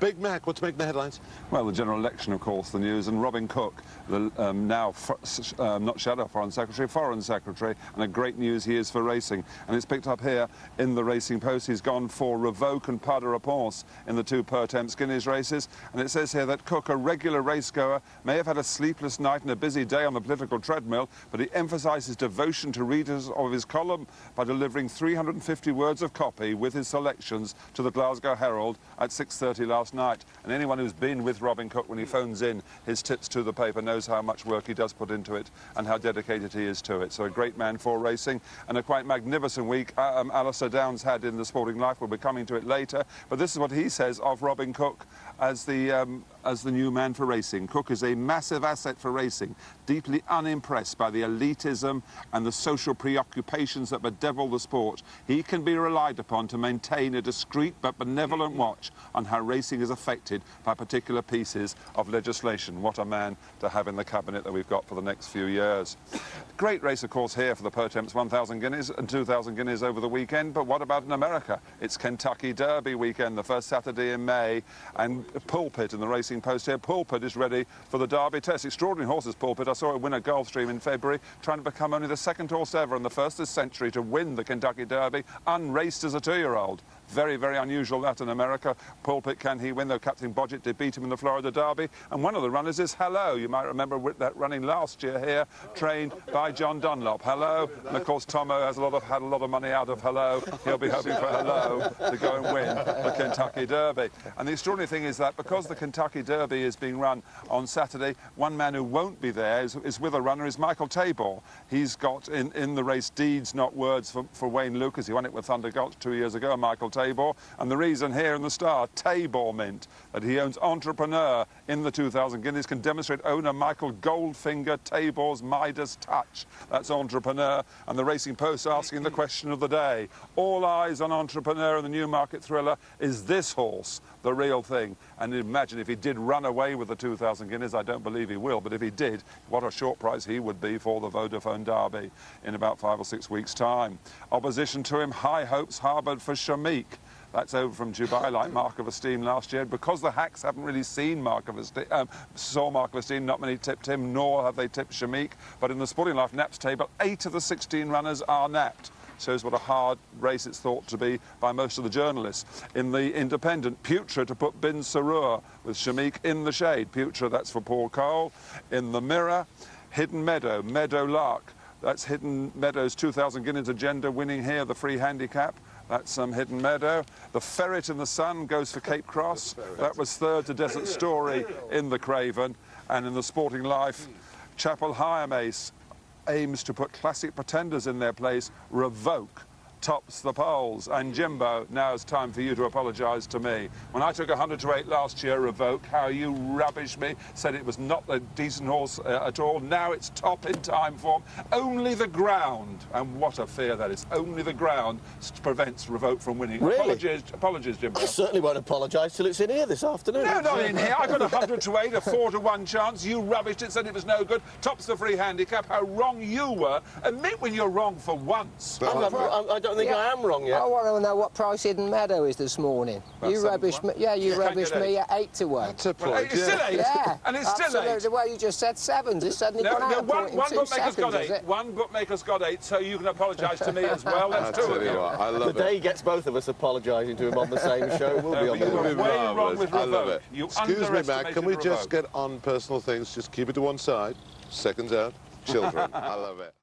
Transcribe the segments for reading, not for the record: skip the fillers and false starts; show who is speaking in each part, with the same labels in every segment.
Speaker 1: Big Mac, what's making the headlines?
Speaker 2: Well, the general election, of course, the news, and Robin Cook, the now not Shadow Foreign Secretary, and a great news he is for racing. And it's picked up here in the Racing Post. He's gone for revoke and pas de réponse in the 2 per temps Guineas races. And it says here that Cook, a regular racegoer, may have had a sleepless night and a busy day on the political treadmill, but he emphasised his devotion to readers of his column by delivering 350 words of copy with his selections to the Glasgow Herald at 6:30 last night. And anyone who's been with Robin Cook when he phones in his tips to the paper knows how much work he does put into it and how dedicated he is to it. So a great man for racing, and a quite magnificent week Alistair Downs had in the Sporting Life. We'll be coming to it later, but this is what he says of Robin Cook as the new man for racing. Cook is a massive asset for racing, deeply unimpressed by the elitism and the social preoccupations that bedevil the sport. He can be relied upon to maintain a discreet but benevolent watch on how racing is affected by particular pieces of legislation. What a man to have in the cabinet that we've got for the next few years. Great race, of course, here for the per temps 1,000 guineas and 2,000 guineas over the weekend, but what about in America? It's Kentucky Derby weekend, the first Saturday in May, and Pulpit in the Racing Post here. Pulpit is ready for the Derby test. Extraordinary horses, Pulpit. I saw it win at Gulfstream in February, trying to become only the 2nd horse ever and the first this century to win the Kentucky Derby, unraced as a 2-year-old. Very, very unusual that in America. Pulpit, can he win? Though Captain Bodgett did beat him in the Florida Derby. And one of the runners is Hello. You might remember that running last year here, trained by John Dunlop. Hello. And of course, Tomo has had a lot of money out of Hello. He'll be hoping for Hello to go and win the Kentucky Derby. And the extraordinary thing is that because the Kentucky Derby is being run on Saturday, one man who won't be there is with a runner is Michael Tabor. He's got in the race deeds, not words for Wayne Lucas. He won it with Thunder Gulch 2 years ago, Michael Tabor. And the reason here in the Star, Tabor Mint, that he owns Entrepreneur in the 2,000 guineas, can demonstrate owner Michael Goldfinger Tabor's Midas touch. That's Entrepreneur. And the Racing Post asking the question of the day. All eyes on Entrepreneur and the Newmarket Thriller. Is this horse the real thing? And imagine if he did run away with the 2,000 guineas. I don't believe he will, but if he did, what a short price he would be for the Vodafone Derby in about 5 or 6 weeks' time. Opposition to him, high hopes harboured for Shamik. That's over from Dubai, like Mark of Esteem last year. Because the hacks haven't really seen Mark of Esteem, saw Mark of Esteem, not many tipped him, nor have they tipped Shamik. But in the Sporting Life Naps table, 8 of the 16 runners are napped. Shows what a hard race it's thought to be by most of the journalists. In the Independent, Putra to put Bin Sarur with Shamik in the shade. Putra, that's for Paul Cole. In the Mirror, Hidden Meadow, Meadow Lark. That's Hidden Meadow's 2,000 guineas agenda winning here, the free handicap. That's Hidden Meadow. The Ferret in the Sun goes for Cape Cross. That was 3rd to Desert Story in the Craven. And in the Sporting Life, Chapel Hyam Ace aims to put classic pretenders in their place. Revoke tops the polls. And Jimbo, now it's time for you to apologise to me. When I took 100 to 8 last year, Revoke, how you rubbished me, said it was not a decent horse at all. Now it's top in time form. Only the ground, and what a fear that is, only the ground prevents Revoke from winning.
Speaker 3: Really?
Speaker 2: Apologies, Jimbo.
Speaker 3: I certainly won't apologise till it's in here this afternoon.
Speaker 2: No, not in here. I got 100 to 8, a 4 to 1 chance. You rubbished it, said it was no good. Tops the free handicap. How wrong you were. Admit when you're wrong for once.
Speaker 3: I don't think I am wrong yet.
Speaker 4: I want to know what price Hidden Meadow is this morning. You rubbished me. Yeah, you rubbished me at 8 to 1.
Speaker 1: That's a point.
Speaker 2: Well, it's still 8.
Speaker 4: Yeah,
Speaker 2: and it's still 8.
Speaker 4: The way you just said 7s, it's suddenly gone out
Speaker 2: one
Speaker 4: in 2
Speaker 2: bookmaker's got
Speaker 4: seconds,
Speaker 2: 8. One bookmaker's got 8, so you can apologise to me as well. That's 2 of you.
Speaker 1: I love
Speaker 3: the day he gets both of us apologising to him on the same show, we'll be on the
Speaker 2: way wrong with
Speaker 1: I love
Speaker 2: Revoke.
Speaker 1: it. Excuse me, Mac, can we just get on personal things? Just keep it to one side. Seconds out. Children. I love it.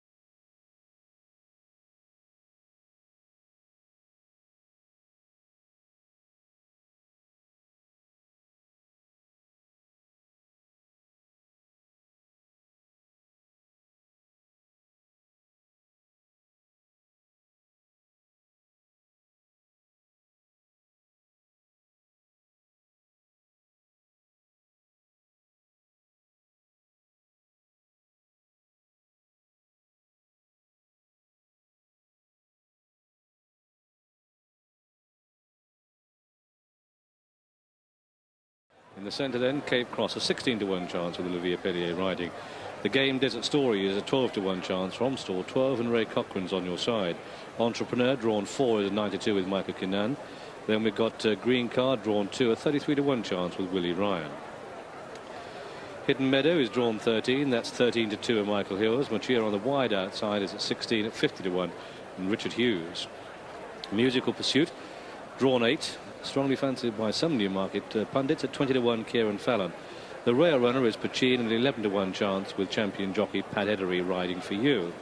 Speaker 5: In the centre then, Cape Cross, a 16 to 1 chance with Olivier Pellier riding. The Game Desert Story is a 12 to 1 chance from stall 12, and Ray Cochrane's on your side. Entrepreneur drawn 4 is a 92 with Michael Kinnan. Then we've got Green Card drawn 2, a 33 to 1 chance with Willie Ryan. Hidden Meadow is drawn 13, that's 13 to 2 of Michael Hills. Machia on the wide outside is at 16 at 50 to 1 and Richard Hughes. Musical Pursuit drawn 8, strongly fancied by some Newmarket pundits at 20 to 1 Kieran Fallon. The rail runner is Pachin and an 11 to 1 chance with champion jockey Pat Edery riding for you.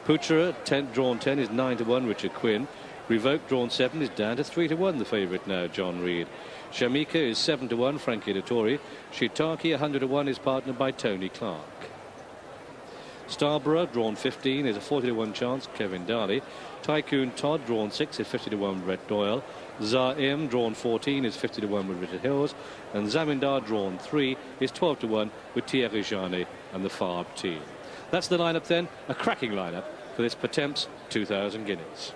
Speaker 5: Poochera drawn 10 is 9 to 1 Richard Quinn. Revoke drawn 7 is down to 3 to 1 the favourite now John Reed. Shamika is 7 to 1 Frankie Dettori. Shiitake 100 to 1 is partnered by Tony Clark. Starborough drawn 15 is a 40 to 1 chance Kevin Darley. Tycoon Todd drawn 6 is 50 to 1 Brett Doyle. Zaim drawn 14 is 50 to 1 with Richard Hills. And Zamindar drawn 3 is 12 to 1 with Thierry Jani and the Farb team. That's the lineup then, a cracking lineup for this Potemps 2000 Guineas.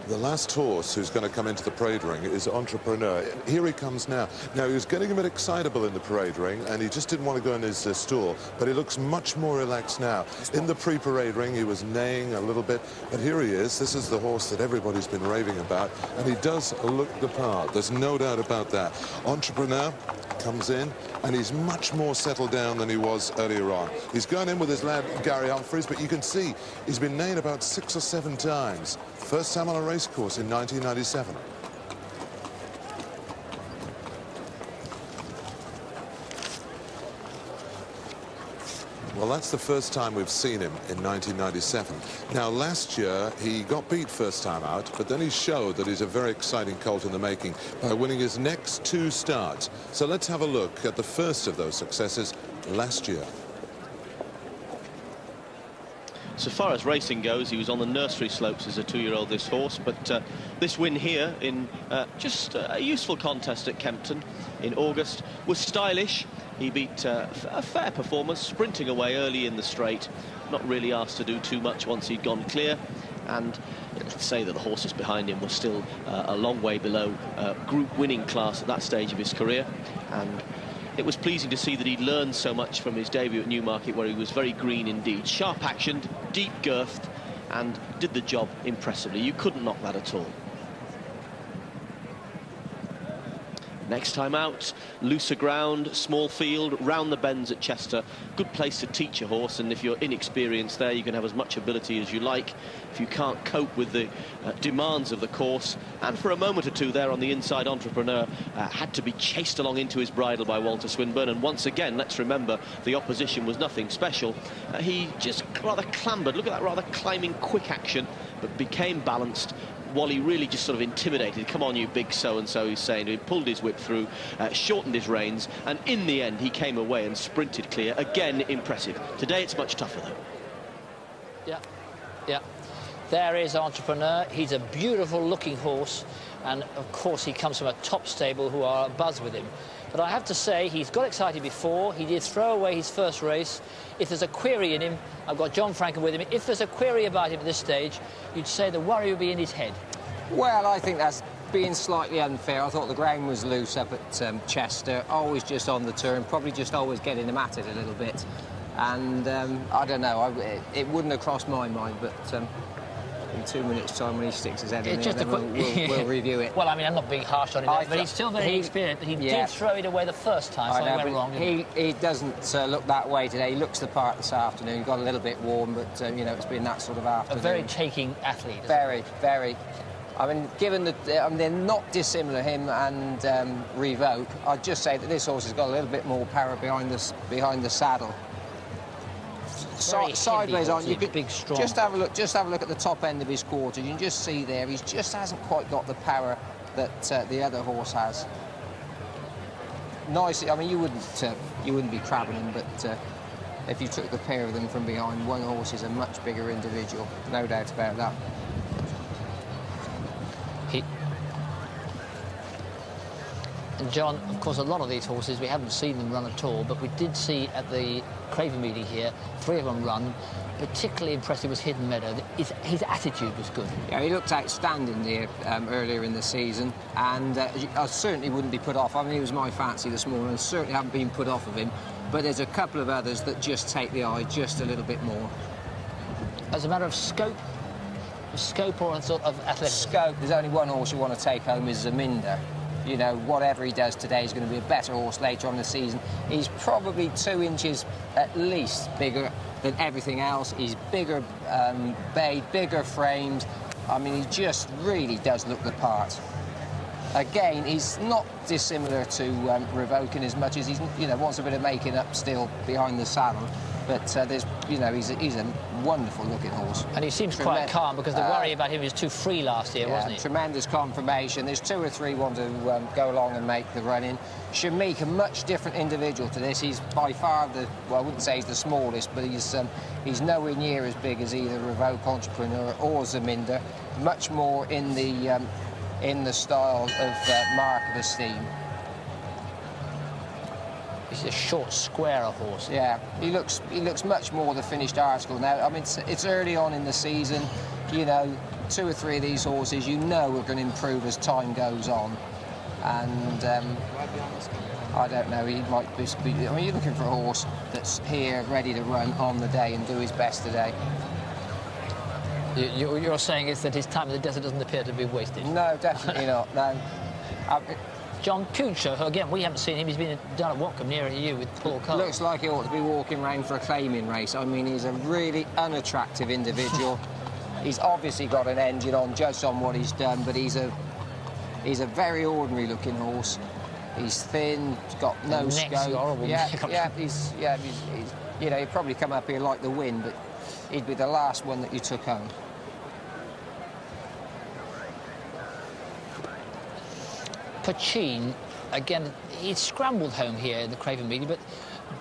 Speaker 1: The last horse who's going to come into the parade ring is Entrepreneur. Here he comes now. Now, he was getting a bit excitable in the parade ring, and he just didn't want to go in his stall, but he looks much more relaxed now. In the pre-parade ring, he was neighing a little bit, but here he is. This is the horse that everybody's been raving about, and he does look the part. There's no doubt about that. Entrepreneur comes in, and he's much more settled down than he was earlier on. He's gone in with his lad, Gary Humphries, but you can see he's been neighing about 6 or 7 times. First time on a race course in 1997. Well, that's the first time we've seen him in 1997. Now, last year, he got beat first time out, but then he showed that he's a very exciting colt in the making by winning his next 2 starts. So let's have a look at the first of those successes last year.
Speaker 6: So far as racing goes, he was on the nursery slopes as a 2-year-old, this horse, but this win here in just a useful contest at Kempton in August was stylish. He beat a fair performance, sprinting away early in the straight, not really asked to do too much once he'd gone clear. And let's say that the horses behind him were still a long way below group winning class at that stage of his career. And it was pleasing to see that he'd learned so much from his debut at Newmarket, where he was very green indeed. Sharp-actioned, deep-girthed, and did the job impressively. You couldn't knock that at all. Next time out, looser ground, small field, round the bends at Chester. Good place to teach a horse, and if you're inexperienced there, you can have as much ability as you like. If you can't cope with the demands of the course, and for a moment or two there on the inside, Entrepreneur had to be chased along into his bridle by Walter Swinburne, and once again, let's remember, the opposition was nothing special. He just rather clambered, look at that rather climbing quick action, but became balanced. Wally really just sort of intimidated. Come on, you big so-and-so, he's saying. He pulled his whip through, shortened his reins, and in the end, he came away and sprinted clear. Again, impressive. Today, it's much tougher, though.
Speaker 7: Yeah. There is Entrepreneur. He's a beautiful-looking horse, and, of course, he comes from a top stable who are abuzz with him. But I have to say, he's got excited before. He did throw away his first race. If there's a query in him, I've got John Franken with him. If there's a query about him at this stage, you'd say the worry would be in his head.
Speaker 4: Well, I think that's being slightly unfair. I thought the ground was loose up at Chester, always just on the turn, probably just always getting him at it a little bit. And I don't know, it wouldn't have crossed my mind, but in 2 minutes' time, when he sticks his head in there, then we'll review it.
Speaker 7: Well, I mean, I'm not being harsh on him, but he's still very experienced. He did throw it away the first time, so he went wrong.
Speaker 4: He doesn't look that way today. He looks the part this afternoon. He got a little bit warm, but, you know, it's been that sort of afternoon.
Speaker 7: A very taking athlete.
Speaker 4: Very. I mean, given that they're not dissimilar, him and Revoke, I'd just say that this horse has got a little bit more power behind the saddle. Sideways on, you could
Speaker 7: big, strong.
Speaker 4: Just have a look at the top end of his quarter. You can just see there, he just hasn't quite got the power that the other horse has. Nice. I mean, you wouldn't be crabbing him, but if you took the pair of them from behind, one horse is a much bigger individual, no doubt about that.
Speaker 7: And John, of course, a lot of these horses, we haven't seen them run at all, but we did see at the Craven meeting here, 3 of them run. Particularly impressive was Hidden Meadow. His attitude was good.
Speaker 4: Yeah, he looked outstanding there earlier in the season, and I certainly wouldn't be put off. I mean, he was my fancy this morning, and certainly haven't been put off of him. but there's a couple of others that just take the eye just a little bit more.
Speaker 7: As a matter of scope or a sort of athleticism?
Speaker 4: Scope, there's only one horse you want to take home is Zaminder. You know, whatever he does today is going to be a better horse later on in the season. He's probably 2 inches at least bigger than everything else. He's bigger bayed, bigger framed. I mean, he just really does look the part. Again, he's not dissimilar to Revoke in as much as he's, you know, wants a bit of making up still behind the saddle. But there's, you know, he's a wonderful-looking horse.
Speaker 7: And he seems quite calm, because the worry about him was too free last year, wasn't he?
Speaker 4: Tremendous confirmation. There's 2 or 3 want to go along and make the run-in. Shamik, a much different individual to this. He's by far the, well, I wouldn't say he's the smallest, but he's nowhere near as big as either Revoke, Entrepreneur or Zaminder. Much more in the style of Mark of Esteem.
Speaker 7: He's a short, square horse.
Speaker 4: Yeah, he looks much more the finished article now. I mean, it's early on in the season. You know, 2 or 3 of these horses, you know, are going to improve as time goes on. And I don't know, he might be. I mean, you're looking for a horse that's here, ready to run on the day and do his best today.
Speaker 7: You're saying is that his time in the desert doesn't appear to be wasted?
Speaker 4: No, definitely not. No.
Speaker 7: John Coocher, who again we haven't seen him, he's been down at Watcombe near you with Paul Cole.
Speaker 4: Looks like he ought to be walking around for a claiming race. I mean, he's a really unattractive individual. He's obviously got an engine on, judged on what he's done, but he's a very ordinary looking horse. He's thin, he's got no scope.
Speaker 7: Horrible.
Speaker 4: He's you know, he'd probably come up here like the wind, but he'd be the last one that you took home.
Speaker 7: Pachin, again, he'd scrambled home here in the Craven meeting, but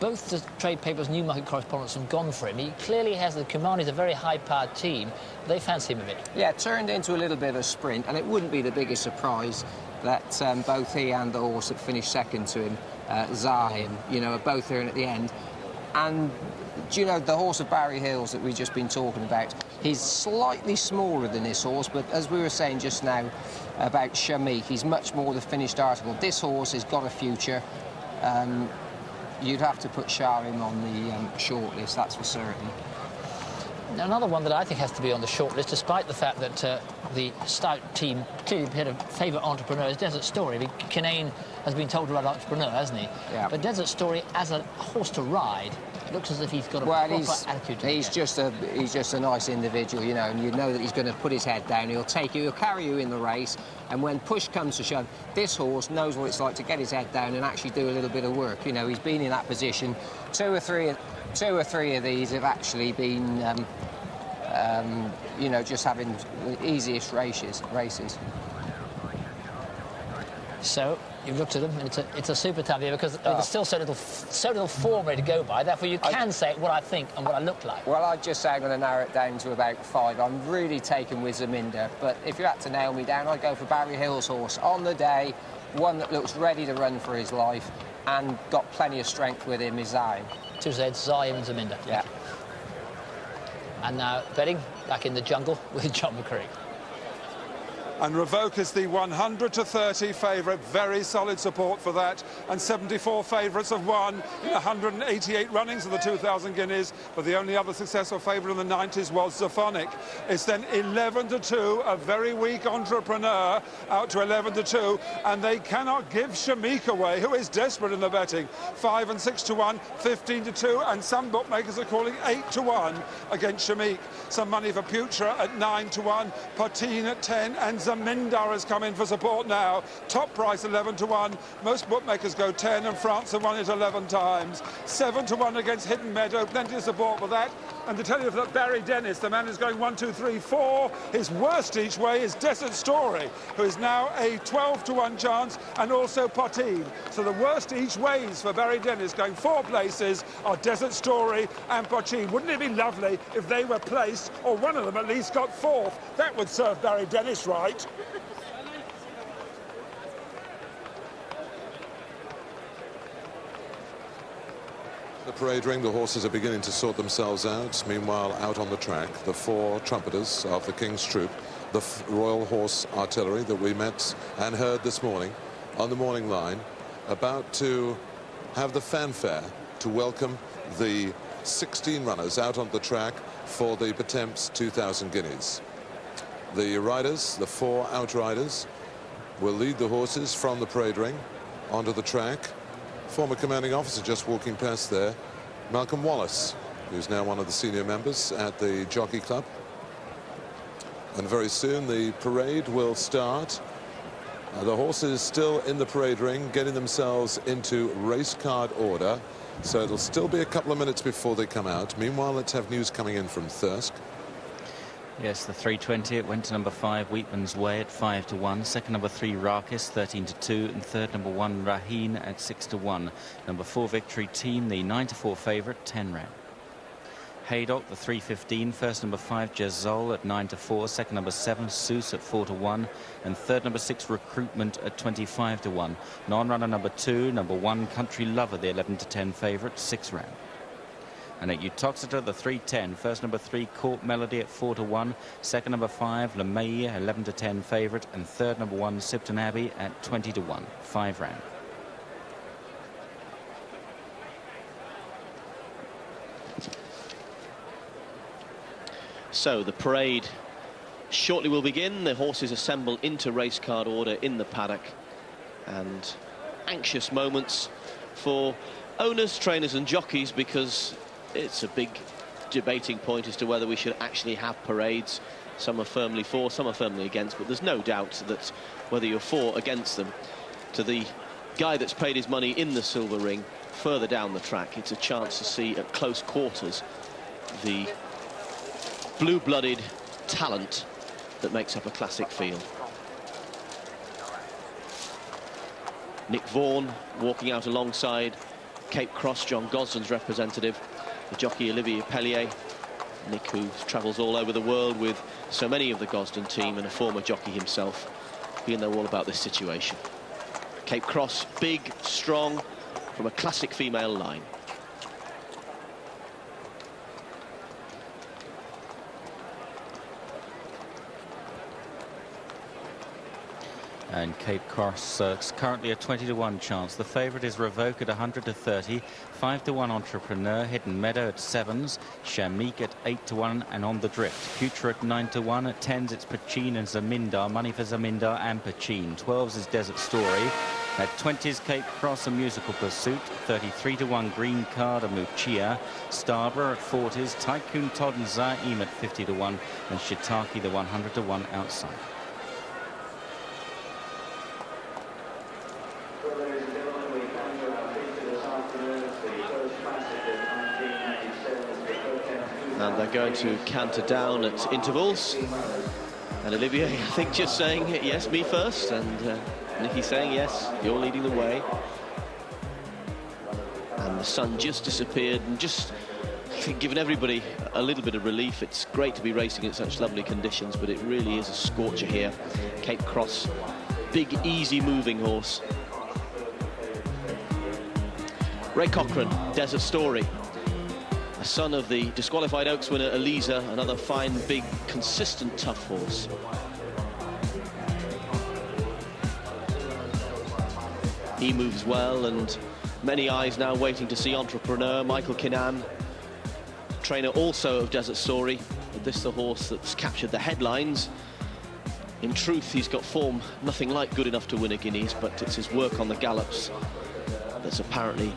Speaker 7: both the trade papers, Newmarket correspondents have gone for him. He clearly has the Kumani's a very high-powered team. They fancy him a bit. Yeah,
Speaker 4: turned into a little bit of a sprint, and it wouldn't be the biggest surprise that both he and the horse that finished second to him, Zahim, you know, are both here at the end. And, do you know, the horse of Barry Hills that we've just been talking about, he's slightly smaller than this horse, but as we were saying just now about Shamik, he's much more the finished article. This horse has got a future. You'd have to put Sharim on the short list, that's for certain.
Speaker 7: Now, another one that I think has to be on the short list, despite the fact that the stout team clearly appear to favour Entrepreneur, is Desert Story. I mean, Kinane has been told to ride Entrepreneur, hasn't he? Yeah. But Desert Story, as a horse to ride, it looks as if he's got a proper attitude to
Speaker 4: he's just a nice individual, you know, and you know that he's going to put his head down. He'll take you, he'll carry you in the race, and when push comes to shove, this horse knows what it's like to get his head down and actually do a little bit of work. You know, he's been in that position. Two or three of these have actually been, you know, just having the easiest races.
Speaker 7: So you've looked at them, and it's a super time here because there's still so little form ready to go by. Therefore, you can say what I think and what I look like.
Speaker 4: Well, I'd just say I'm going to narrow it down to about 5. I'm really taken with Zaminder, but if you had to nail me down, I'd go for Barry Hill's horse on the day, one that looks ready to run for his life and got plenty of strength with him is Zahim.
Speaker 7: 2 Zs, Zahim and Zaminder.
Speaker 4: Yeah.
Speaker 7: And now betting back in the jungle with John McCreek.
Speaker 2: And Revoke is the 100-30 favourite. Very solid support for that. And 74 favourites have won in 188 runnings of the 2,000 Guineas. But the only other successful favourite in the 90s was Zaphonic. It's then 11-2, a very weak Entrepreneur out to 11-2. And they cannot give Shamik away, who is desperate in the betting. 5 and 6-1, 15-2. And some bookmakers are calling 8-1 against Shamik. Some money for Putra at 9-1, Potin at 10, and Zaminder has come in for support now. Top price 11-1. Most bookmakers go 10, and France have won it 11 times. 7-1 against Hidden Meadow. Plenty of support for that. And to tell you that Barry Dennis, the man who's going 1, 2, 3, 4. His worst each way is Desert Story, who is now a 12-1 chance, and also Potin. So the worst each ways for Barry Dennis, going 4 places, are Desert Story and Potin. Wouldn't it be lovely if they were placed, or one of them at least got 4th? That would serve Barry Dennis right.
Speaker 1: The parade ring, the horses are beginning to sort themselves out. Meanwhile, out on the track, the 4 trumpeters of the King's Troop, the Royal Horse Artillery that we met and heard this morning on the morning line, about to have the fanfare to welcome the 16 runners out on the track for the Patemps 2000 Guineas. The riders, the 4 outriders, will lead the horses from the parade ring onto the track. Former commanding officer just walking past there, Malcolm Wallace, who's now one of the senior members at the Jockey Club. And very soon the parade will start. The horses still in the parade ring, getting themselves into race card order. So it'll still be a couple of minutes before they come out. Meanwhile, let's have news coming in from Thirsk.
Speaker 8: Yes, the 320, it went to number 5, Wheatman's Way at 5-1. Second, number 3, Rakis, 13-2. And third, number 1, Raheen at 6-1. Number 4, Victory Team, the 9-4 favourite, 10 rand. Haydock, the 315. First, number 5, Jazol at 9-4. Second, number 7, Seuss at 4-1. And third, number 6, Recruitment at 25-1. Non-runner number 2, number 1, Country Lover, the 11-10 favourite, 6 rand. And at Utoxeter, the 310. First, number 3, Court Melody at 4-1. Second, number 5, LeMay, 11-10 favourite. And third, number 1, Sipton Abbey at 20-1, 5 rand.
Speaker 6: So the parade shortly will begin. The horses assemble into race card order in the paddock. And anxious moments for owners, trainers and jockeys, because it's a big debating point as to whether we should actually have parades. Some are firmly for, some are firmly against, but there's no doubt that whether you're for or against them, to the guy that's paid his money in the silver ring further down the track, it's a chance to see at close quarters the blue-blooded talent that makes up a classic field. Nick Vaughan walking out alongside Cape Cross, John Gosden's representative, the jockey Olivier Pellier. Nick, who travels all over the world with so many of the Gosden team and a former jockey himself, being know all about this situation. Cape Cross, big, strong, from a classic female line.
Speaker 8: And Cape Cross currently a 20-1 chance. The favourite is Revoke at 100-30. 5-1 Entrepreneur. Hidden Meadow at 7s. Shamik at 8-1 and On the Drift. Future at 9-1. At 10s it's Pachin and Zamindar. Money for Zamindar and Pachin. 12s is Desert Story. At 20s Cape Cross, A Musical Pursuit. 33-1 Green Card, Amuchia. Starborough at 40s. Tycoon Todd and Zaim at 50-1. And Shiitake the 100-1 outside.
Speaker 6: And they're going to canter down at intervals. And Olivier, I think, just saying, yes, me first. And Nicky saying, yes, you're leading the way. And the sun just disappeared and just, I think, given everybody a little bit of relief. It's great to be racing in such lovely conditions, but it really is a scorcher here. Cape Cross, big, easy moving horse. Ray Cochrane, Desert Story. A son of the disqualified Oaks winner Eliza, another fine, big, consistent, tough horse. He moves well, and many eyes now waiting to see Entrepreneur. Michael Kinnan, trainer also of Desert Story, but this the horse that's captured the headlines. In truth, he's got form nothing like good enough to win a Guineas, but it's his work on the gallops that's apparently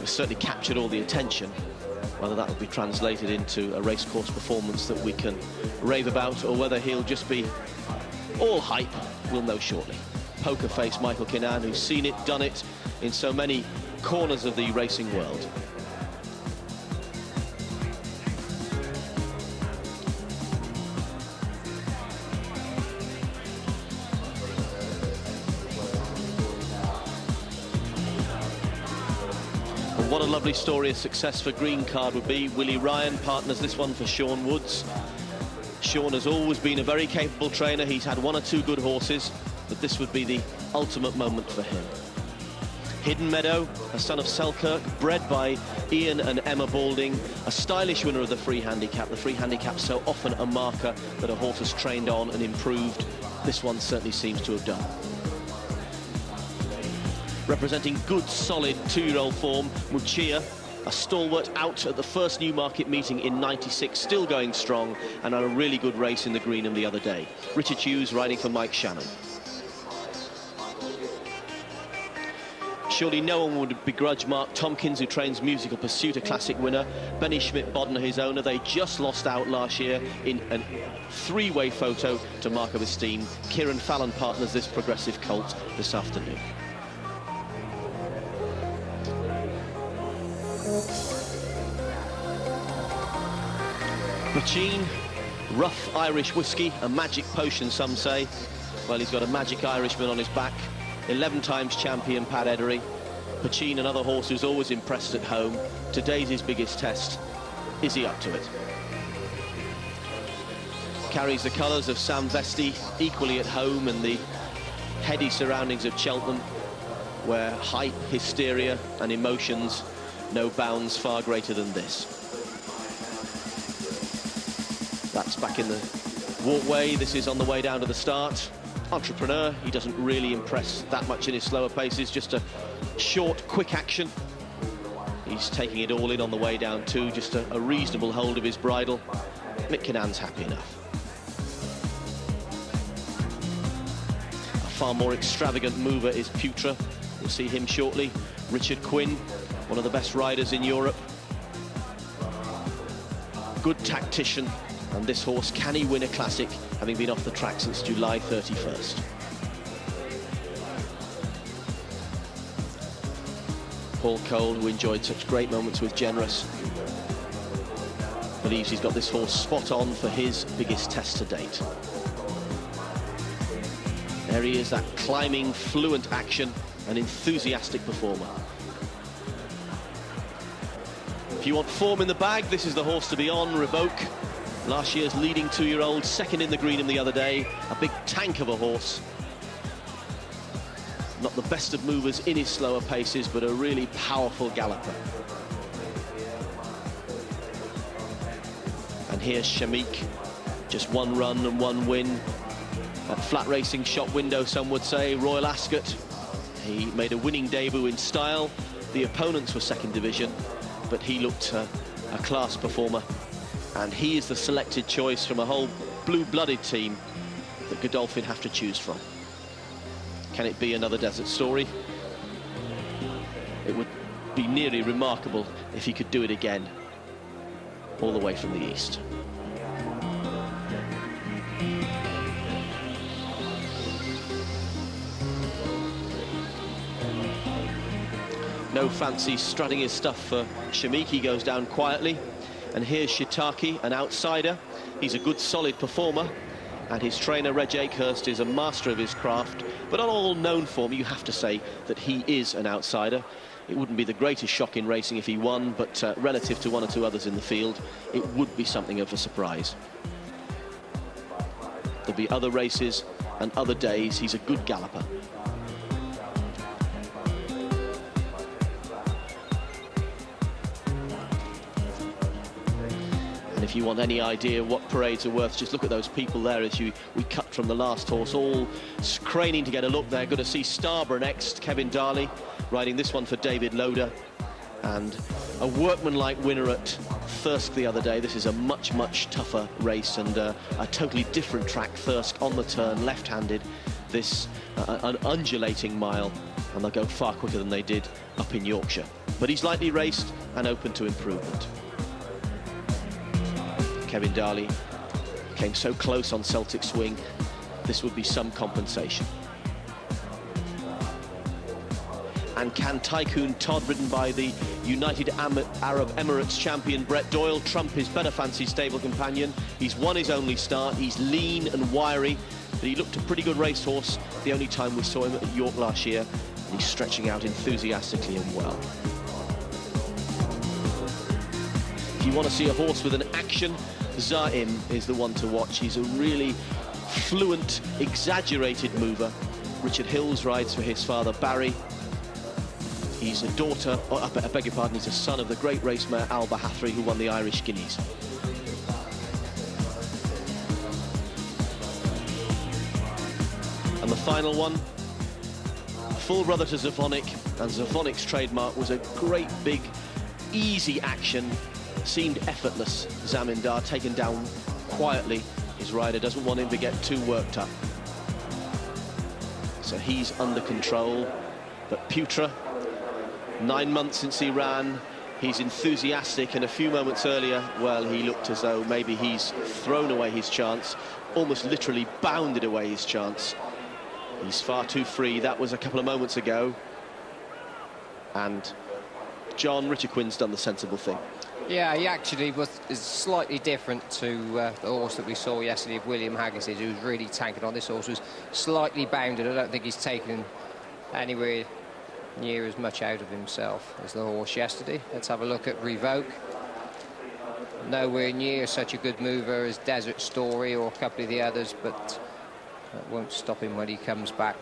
Speaker 6: certainly captured all the attention. Whether that will be translated into a racecourse performance that we can rave about, or whether he'll just be all hype, we'll know shortly. Poker face Michael Kinnan, who's seen it, done it in so many corners of the racing world. What a lovely story of success for Green Card would be. Willie Ryan partners this one for Sean Woods. Sean has always been a very capable trainer. He's had one or two good horses, but this would be the ultimate moment for him. Hidden Meadow, a son of Selkirk, bred by Ian and Emma Balding, a stylish winner of the free handicap. The free handicap so often a marker that a horse has trained on and improved. This one certainly seems to have done. Representing good, solid two-year-old form, Muchia, A stalwart out at the first Newmarket meeting in '96, still going strong, and had a really good race in the Greenham the other day. Richard Hughes riding for Mike Shannon. Surely no one would begrudge Mark Tompkins, who trains Musical Pursuit, a classic winner. Benny Schmidt-Bodner, his owner. They just lost out last year in a three-way photo to Mark of Esteem. Kieran Fallon partners this progressive colt this afternoon. Bachin, rough Irish whiskey, a magic potion, some say. Well, he's got a magic Irishman on his back. 11 times champion Pat Edery. Bachin, another horse who's always impressed at home. Today's his biggest test. Is he up to it? Carries the colours of Sam Vesti, equally at home in the heady surroundings of Cheltenham, where hype, hysteria and emotions know bounds far greater than this. That's back in the walkway. This is on the way down to the start. Entrepreneur, he doesn't really impress that much in his slower paces, just a short, quick action. He's taking it all in on the way down too, just a reasonable hold of his bridle. Mick Kinnan's happy enough. A far more extravagant mover is Putra. We'll see him shortly. Richard Quinn, one of the best riders in Europe. Good tactician. And this horse, can he win a classic, having been off the track since July 31st? Paul Cole, who enjoyed such great moments with Generous, believes he's got this horse spot on for his biggest test to date. There he is, that climbing, fluent action, an enthusiastic performer. If you want form in the bag, this is the horse to be on. Revoke, last year's leading two-year-old, second in the Greenham the other day. A big tank of a horse. Not the best of movers in his slower paces, but a really powerful galloper. And here's Shamik, just one run and one win. At flat racing shop window, some would say. Royal Ascot, he made a winning debut in style. The opponents were second division, but he looked a class performer. And he is the selected choice from a whole blue-blooded team that Godolphin have to choose from. Can it be another Desert Story? It would be nearly remarkable if he could do it again, all the way from the east. No fancy strutting his stuff for Shamik. He goes down quietly. And here's Shiitake, an outsider. He's a good, solid performer. And his trainer, Reg Akehurst, is a master of his craft. But on all known form, you have to say that he is an outsider. It wouldn't be the greatest shock in racing if he won, but relative to one or two others in the field, it would be something of a surprise. There'll be other races and other days. He's a good galloper. And if you want any idea what parades are worth, just look at those people there as we cut from the last horse, all craning to get a look there. Going to see Starborough next, Kevin Darley, riding this one for David Loader. And a workmanlike winner at Thirsk the other day. This is a much, much tougher race and a totally different track. Thirsk on the turn, left-handed. This an undulating mile, and they'll go far quicker than they did up in Yorkshire. But he's lightly raced and open to improvement. Kevin Darley came so close on Celtic Swing. This would be some compensation. And can Tycoon Todd, ridden by the United Arab Emirates champion Brett Doyle, trump his better fancy stable companion? He's won his only start. He's lean and wiry, but he looked a pretty good racehorse the only time we saw him at York last year, and he's stretching out enthusiastically and well. If you want to see a horse with an action, Zaim is the one to watch. He's a really fluent, exaggerated mover. Richard Hills rides for his father, Barry. He's a daughter, I beg your pardon, he's a son of the great race mare Al Bahathri, who won the Irish Guineas. And the final one, full brother to Zavonic, and Zavonic's trademark was a great big easy action, seemed effortless. Zamindar taken down quietly. His rider doesn't want him to get too worked up. So he's under control. But Putra, 9 months since he ran, he's enthusiastic, and a few moments earlier, well, he looked as though maybe he's thrown away his chance, almost literally bounded away his chance. He's far too free. That was a couple of moments ago. And John Richardquin's done the sensible thing.
Speaker 4: Yeah, he actually is slightly different to the horse that we saw yesterday of William Haggis's, who was really tanking on. This horse was slightly bounded. I don't think he's taken anywhere near as much out of himself as the horse yesterday. Let's have a look at Revoke. Nowhere near such a good mover as Desert Story or a couple of the others, but that won't stop him when he comes back.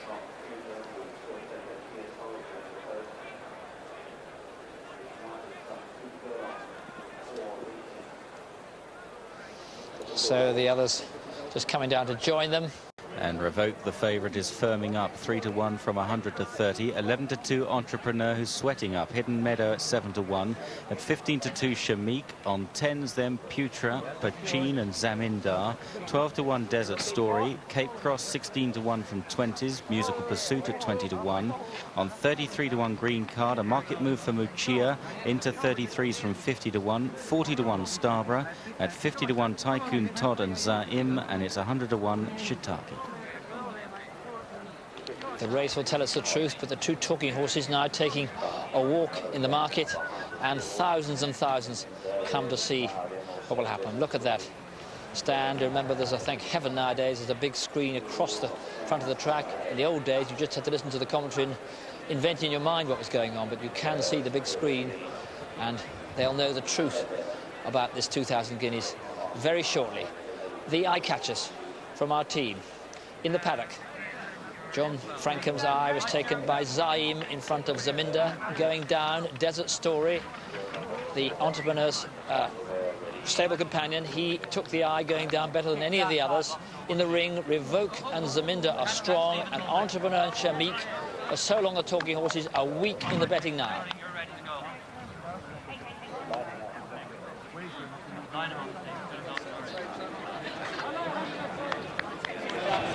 Speaker 7: So the others just coming down to join them.
Speaker 8: And Revoke, the favourite, is firming up 3-1 from 100 to 30. 11-2 Entrepreneur, who's sweating up. Hidden Meadow at 7-1. At 15-2 Shamik. On 10s then Putra, Pachin and Zamindar. 12-1 Desert Story. Cape Cross 16-1 from 20s. Musical Pursuit at 20-1. On 33-1 Green Card, a market move for Muchia into 33s from 50-1. 40-1 Starborough. At 50-1 Tycoon Todd and Zaim, and it's 100-1 Shiitake.
Speaker 7: The race will tell us the truth, but the two talking horses now taking a walk in the market, and thousands come to see what will happen. Look at that stand. Remember, there's, I thank heaven nowadays, there's a big screen across the front of the track. In the old days, you just had to listen to the commentary and invent in your mind what was going on, but you can see the big screen, and they'll know the truth about this 2,000 guineas very shortly. The eye catchers from our team in the paddock. John Frankham's eye was taken by Zaim in front of Zamindar. Going down, Desert Story, the Entrepreneur's stable companion. He took the eye going down better than any of the others. In the ring, Revoke and Zamindar are strong, and Entrepreneur and Shamik, for so long the talking horses, are weak in the betting now.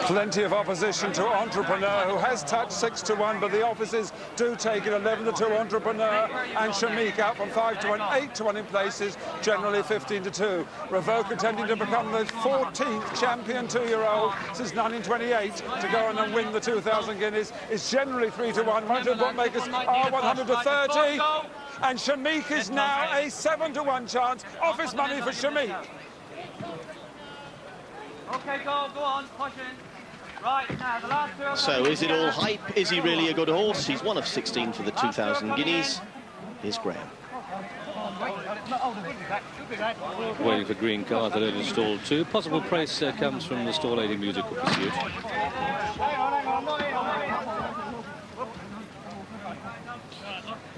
Speaker 2: Plenty of opposition to Entrepreneur, who has touched 6-1, but the offices do take it. 11-2 Entrepreneur, and Shamik out from 5-1, 8-1 in places, generally 15-2. Revoke attempting to become the 14th champion 2-year-old since 1928 to go on and win the 2,000 guineas. Is generally 3-1. One of the bookmakers are 100 to 30, and Shamik is now a 7-1 chance. Office money for Shamik.
Speaker 9: Okay, go on, push in. Right, now, the last two.
Speaker 6: So is it all hype? Is he really a good horse? He's one of 16 for the 2,000 guineas. Here's Graham.
Speaker 5: Waiting for Green Card, the lady stall 2. Possible price comes from the stall lady Musical Pursuit.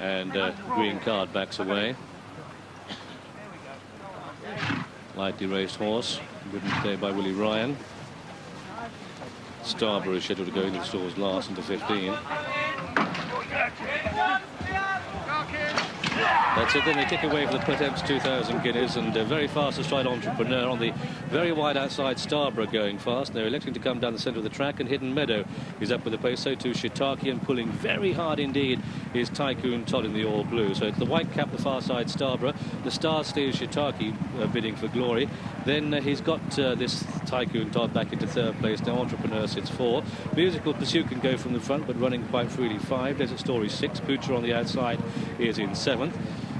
Speaker 5: And Green Card backs away. Lightly raced horse, ridden today by Willie Ryan. Starborough is scheduled to go into the stalls last into 15. That's it, then they kick away for the Pretemps 2,000 guineas, and very fast astride Entrepreneur on the very wide outside. Starborough going fast. They're electing to come down the centre of the track, and Hidden Meadow is up with the pace. So too Shiitake, and pulling very hard indeed is Tycoon Todd in the all blue. So it's the white cap, the far side Starborough. The star steers Shiitake bidding for glory. Then he's got this Tycoon Todd back into third place. Now Entrepreneur sits 4. Musical Pursuit can go from the front, but running quite freely 5. Desert Story 6. Putra on the outside is in 7th.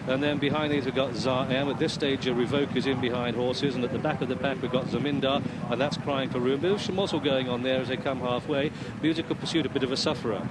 Speaker 5: And then behind these we've got Zaim. At this stage, Revoke is in behind horses, and at the back of the pack we've got Zamindar, and that's crying for room. There's some muscle going on there as they come halfway. Musical Pursuit, a bit of a sufferer.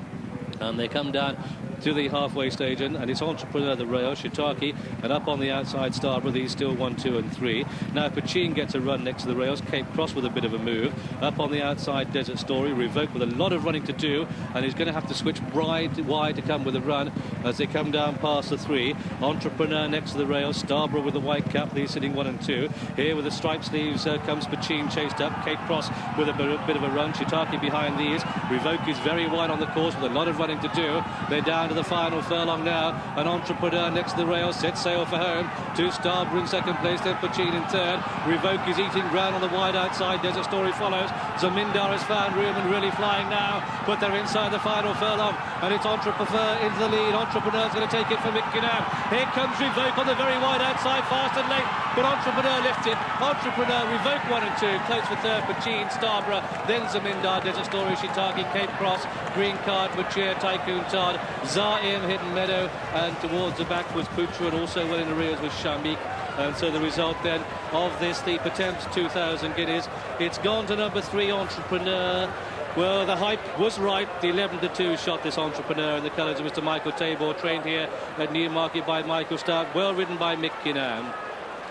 Speaker 5: And they come down to the halfway stage, and it's Entrepreneur the rail, Shiitake, and up on the outside Starborough, these still 1, 2 and 3. Now Pachin gets a run next to the rails. Cape Cross with a bit of a move. Up on the outside Desert Story, Revoke with a lot of running to do, and he's going to have to switch wide to come with a run as they come down past the 3. Entrepreneur next to the rails. Starborough with the white cap, these sitting 1 and 2. Here with the striped sleeves comes Pachin chased up. Cape Cross with a bit of a run. Shiitake behind these. Revoke is very wide on the course with a lot of running to do. They're down into the final furlong now. An Entrepreneur next to the rails, set sail for home. Two Starber in second place, then Pachin in third. Revoke is eating ground on the wide outside. Desert Story follows. Zamindar has found room and really flying now, but they're inside the final furlong, and it's Entrepreneur into the lead. Entrepreneur's going to take it from Mick-Kinnan. Here comes Revoke on the very wide outside, fast and late, but Entrepreneur lifted. Entrepreneur, Revoke 1 and 2, close for third, Pachin, Starborough, then Zamindar, Desert Story, Shiitake, Cape Cross, Green Card, Machir, Tycoon Todd, Zaim, Hidden Meadow, and towards the back was Putra, and also well in the rears was Shamik. And so the result then of this, the Potemps 2,000 guineas, it's gone to number 3, Entrepreneur. Well, the hype was right. The 11-2 shot this Entrepreneur in the colours of Mr. Michael Tabor, trained here at Newmarket by Michael Stout, well ridden by Mick-Kinnan.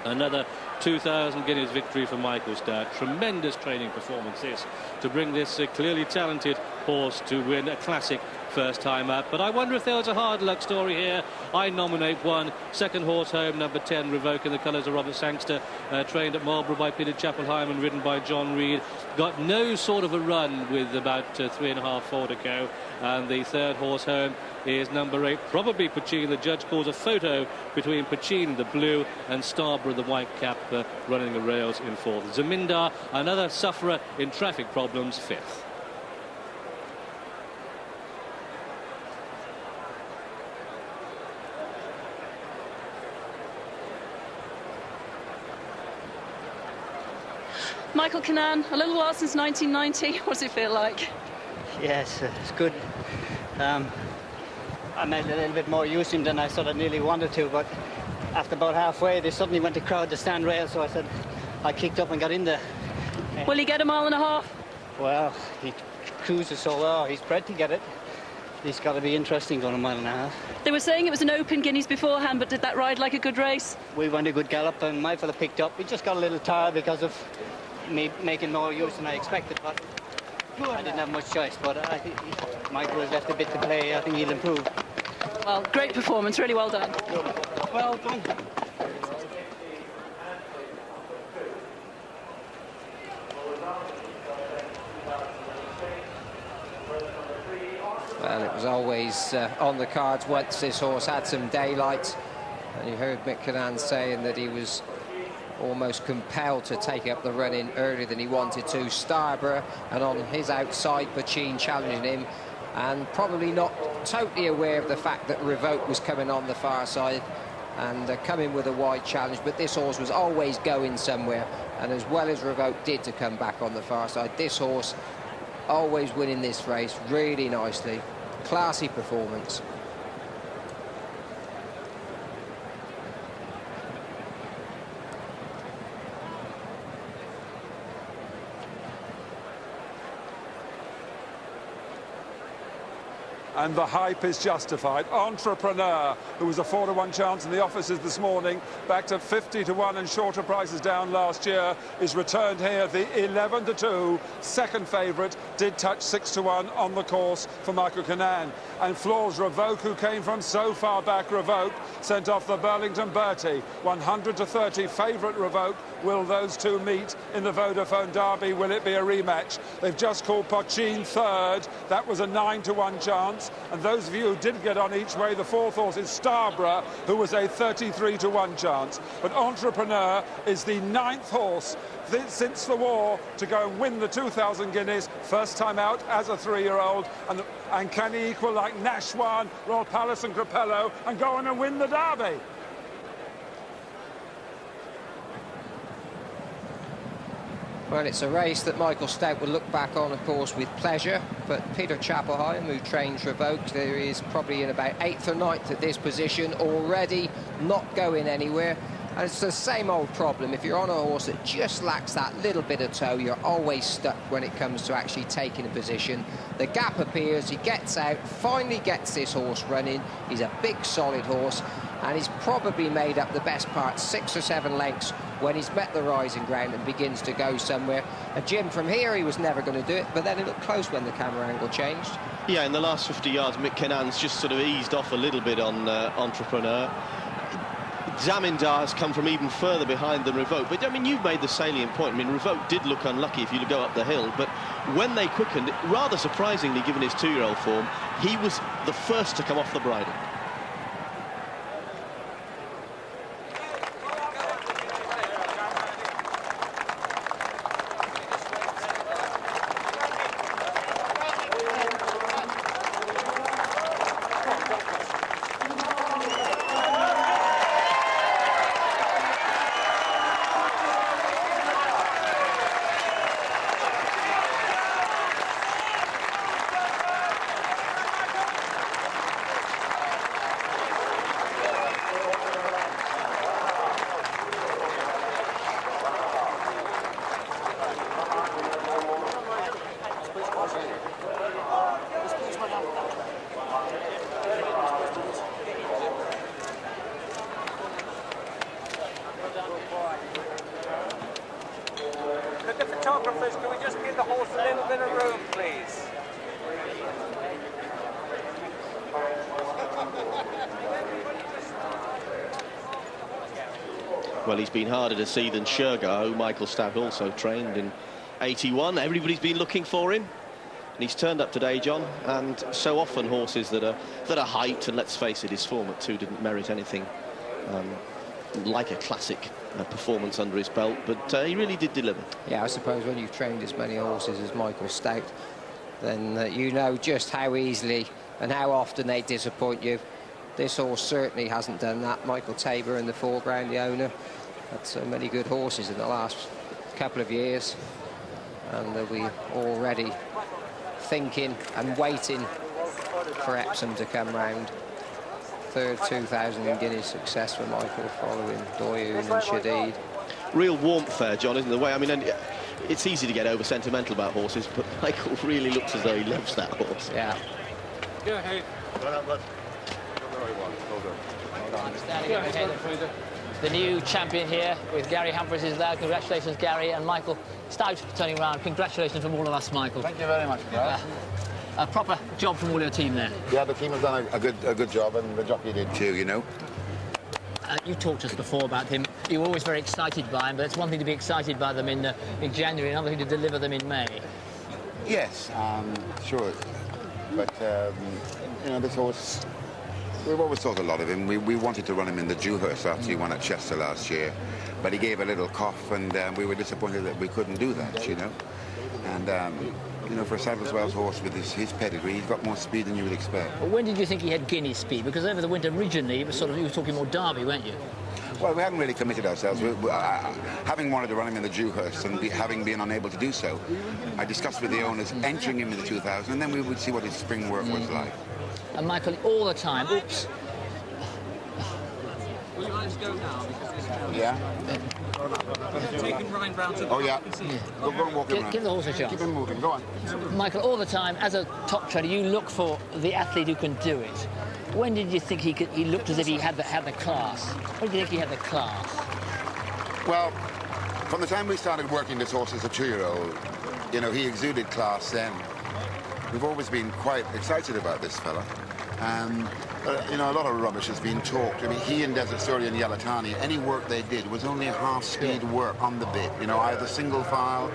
Speaker 5: Another 2,000 guineas victory for Michael Stout. Tremendous training performance this, to bring this clearly talented horse to win a classic first time out. But I wonder if there was a hard luck story here. I nominate one. Second horse home, number 10, Revoke, in the colours of Robert Sangster, trained at Marlborough by Peter Chapelheim and ridden by John Reed. Got no sort of a run with about 3.5, 4 to go. And the third horse home is number 8, probably Pachin. The judge calls a photo between Pachin, the blue, and Starborough, the white cap, running the rails in fourth. Zamindar, another sufferer in traffic problems, fifth.
Speaker 10: Michael Kinnan, a little while since 1990. What does it feel like?
Speaker 11: Yes, it's good. I made a little bit more use of him than I sort of nearly wanted to, but after about halfway, they suddenly went to crowd the stand rail, so I said I kicked up and got in there.
Speaker 10: Will he get a mile and a half?
Speaker 11: Well, he cruises so well, he's bred to get it. He's got to be interesting going a mile and a half.
Speaker 10: They were saying it was an open Guineas beforehand, but did that ride like a good race?
Speaker 11: We went a good gallop, and my fella picked up. He just got a little tired because of me making more use than I expected, but I didn't have much choice. But I think Michael has left a bit to play. I think he'll improve.
Speaker 10: Well, great performance, really well done.
Speaker 11: Well done.
Speaker 4: Well, it was always on the cards once this horse had some daylight, and you heard Mick-Kinnan saying that he was almost compelled to take up the run in earlier than he wanted to. Starborough, and on his outside, Pachin challenging him, and probably not totally aware of the fact that Revoke was coming on the far side and coming with a wide challenge. But this horse was always going somewhere, and as well as Revoke did to come back on the far side, this horse always winning this race really nicely. Classy performance.
Speaker 2: And the hype is justified. Entrepreneur, who was a 4-to-1 chance in the offices this morning, backed at 50-to-1 and shorter prices down last year, is returned here. The 11-to-2 second favourite did touch 6-to-1 on the course for Michael Kinnan. And Floors Revoke, who came from so far back, Revoke, sent off the Burlington Bertie. 100-to-30 favourite Revoke. Will those two meet in the Vodafone Derby? Will it be a rematch? They've just called Pachin third. That was a 9-to-1 chance. And those of you who did get on each way, the fourth horse is Starborough, who was a 33-to-1 chance. But Entrepreneur is the 9th horse since the war to go and win the 2,000 guineas, first time out as a 3-year-old. And can he equal like Nashwan, Royal Palace and Capello and go on and win the Derby?
Speaker 4: Well, it's a race that Michael Stout will look back on, of course, with pleasure. But Peter Chapelheim, who trains Revoke, there is probably in about 8th or 9th at this position, already not going anywhere. And it's the same old problem. If you're on a horse that just lacks that little bit of toe, you're always stuck when it comes to actually taking a position. The gap appears, he gets out, finally gets this horse running. He's a big, solid horse, and he's probably made up the best part, 6 or 7 lengths, when he's met the rising ground and begins to go somewhere. And Jim, from here, he was never going to do it, but then it looked close when the camera angle changed.
Speaker 6: Yeah, in the last 50 yards, Mick-Kinnan's just sort of eased off a little bit on Entrepreneur. Zamindar has come from even further behind than Revoke. But, I mean, you've made the salient point. I mean, Revoke did look unlucky if you go up the hill, but when they quickened, rather surprisingly, given his 2-year-old form, he was the first to come off the bridle.
Speaker 9: The photographers, can we just give the horse a little bit of room, please?
Speaker 6: Well, he's been harder to see than Shergar, who Michael Stout also trained in 81. Everybody's been looking for him, and he's turned up today, John. And so often horses that are hyped, and let's face it, his form at 2 didn't merit anything like a classic performance under his belt, but he really did deliver.
Speaker 4: Yeah, I suppose when you've trained as many horses as Michael Stout, then you know just how easily and how often they disappoint you. This horse certainly hasn't done that. Michael Tabor in the foreground, the owner, had so many good horses in the last couple of years, and we're already thinking and waiting for Epsom to come round. Third 2,000 in Guineas success for Michael, following Doyoun and Shadid.
Speaker 6: Real warmth there, John, isn't the way? I mean, it's easy to get over sentimental about horses, but Michael really looks as though he loves that horse.
Speaker 4: Yeah.
Speaker 9: Go ahead.
Speaker 7: The new champion here with Gary Humphries is there. Congratulations, Gary, and Michael Stout turning around. Congratulations from all of us, Michael.
Speaker 12: Thank you very much.
Speaker 7: A proper job from all your team there.
Speaker 12: Yeah, the team has done a good job, and the jockey did too, you know.
Speaker 7: You talked just before about him. You were always very excited by him, but it's one thing to be excited by them in January, another thing to deliver them in May.
Speaker 12: Yes, sure. But, you know, this horse, we've always thought a lot of him. We wanted to run him in the Dewhurst after he won at Chester last year, but he gave a little cough, and we were disappointed that we couldn't do that, you know. And, you know, for a Sadler's Wells horse with his pedigree, he's got more speed than you would expect.
Speaker 7: Well, when did you think he had Guineas speed? Because over the winter originally, it was sort of, you were talking more Derby, weren't you?
Speaker 12: Well, we hadn't really committed ourselves. Having wanted to run him in the Dewhurst and having been unable to do so, I discussed with the owners entering him in the 2000, and then we would see what his spring work was like.
Speaker 7: And Michael, all the time, oops.
Speaker 9: Will you let us go now?
Speaker 12: Yeah.
Speaker 9: Take him right round to the
Speaker 12: Oh, yeah. Go and walk him around.
Speaker 7: Give the horse a chance.
Speaker 12: Keep him moving, go on.
Speaker 7: Michael, all the time, as a top trainer, you look for the athlete who can do it. When did you think he looked as if he had the class? When did you think he had the class?
Speaker 12: Well, from the time we started working this horse as a 2-year-old, you know, he exuded class then. We've always been quite excited about this fella. You know, a lot of rubbish has been talked. I mean, he and Desert Story and Yalatani, any work they did was only half-speed work on the bit. You know, either single file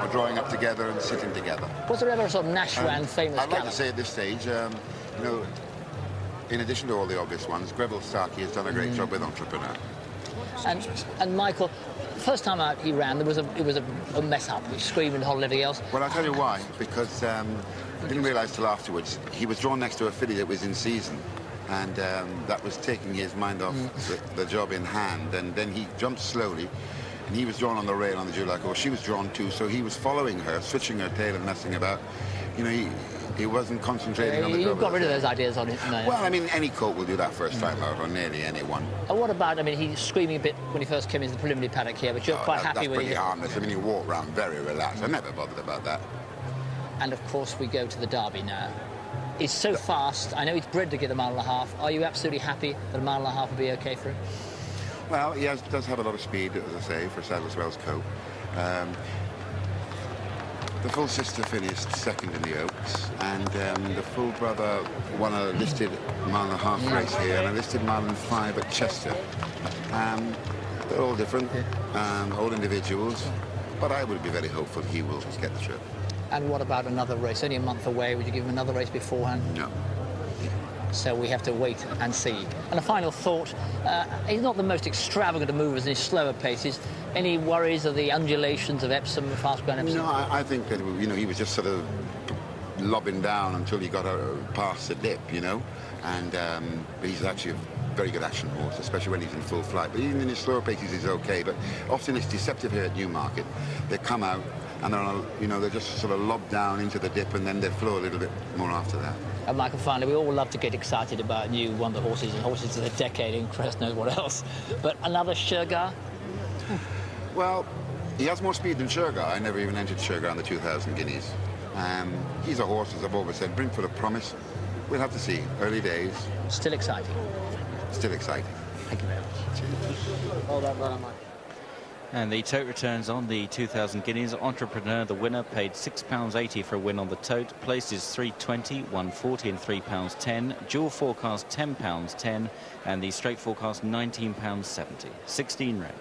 Speaker 12: or drawing up together and sitting together.
Speaker 7: Was there ever a sort of Nashwan famous
Speaker 12: I'd like
Speaker 7: gallop?
Speaker 12: to say at this stage, you know, in addition to all the obvious ones, Greville Starkey has done a great job with Entrepreneur.
Speaker 7: And Michael, first time out he ran, it was a mess up, screaming and hollering and everything else.
Speaker 12: Well, I'll tell you why. Because I didn't realise till afterwards he was drawn next to a filly that was in season, and that was taking his mind off the job in hand. And then he jumped slowly, and he was drawn on the rail on the July course. She was drawn too, so he was following her, switching her tail and messing about. You know, he wasn't concentrating on the job.
Speaker 7: You've got rid of those ideas on it now.
Speaker 12: Well, I mean, any colt will do that first time out, or nearly anyone.
Speaker 7: And what about, I mean, he's screaming a bit when he first came into the preliminary paddock here, but you're quite happy with it.
Speaker 12: That's pretty harmless. I mean, he walked around very relaxed. I never bothered about that.
Speaker 7: And, of course, we go to the Derby now. It's so fast. I know he's bred to get a mile and a half. Are you absolutely happy that a mile and a half will be OK for him?
Speaker 12: Well, he does have a lot of speed, as I say, for Sadler's Wells coat. The full sister finished second in the Oaks, and the full brother won a listed mile-and-a-half race here and a listed mile-and-5 at Chester. They're all different, all individuals, but I would be very hopeful he will get the trip.
Speaker 7: And what about another race? Only a month away. Would you give him another race beforehand?
Speaker 12: No.
Speaker 7: So we have to wait and see. And a final thought, he's not the most extravagant of movers in his slower paces. Any worries of the undulations of Epsom, fast-ground Epsom?
Speaker 12: No, I think that, you know, he was just sort of lobbing down until he got past the dip, you know. And but he's actually a very good action horse, especially when he's in full flight. But even in his slower paces, he's okay. But often it's deceptive here at Newmarket. They come out and they're on a, you know, they're just sort of lobbed down into the dip, and then they flow a little bit more after that.
Speaker 7: And Michael, finally, we all love to get excited about new wonder horses and horses of the decade and Christ knows what else. But another Ch4?
Speaker 12: Well, he has more speed than Ch4. I never even entered Ch4 in the 2000 Guineas. He's a horse, as I've always said, brim full of promise. We'll have to see. Early days.
Speaker 7: Still exciting.
Speaker 12: Still exciting.
Speaker 7: Thank you very much. Well done, Mike.
Speaker 8: And the tote returns on the 2000 Guineas. Entrepreneur, the winner, paid £6.80 for a win on the tote. Places £3.20, £1.40 and £3.10. Dual forecast £10.10 and the straight forecast £19.70. 16 red.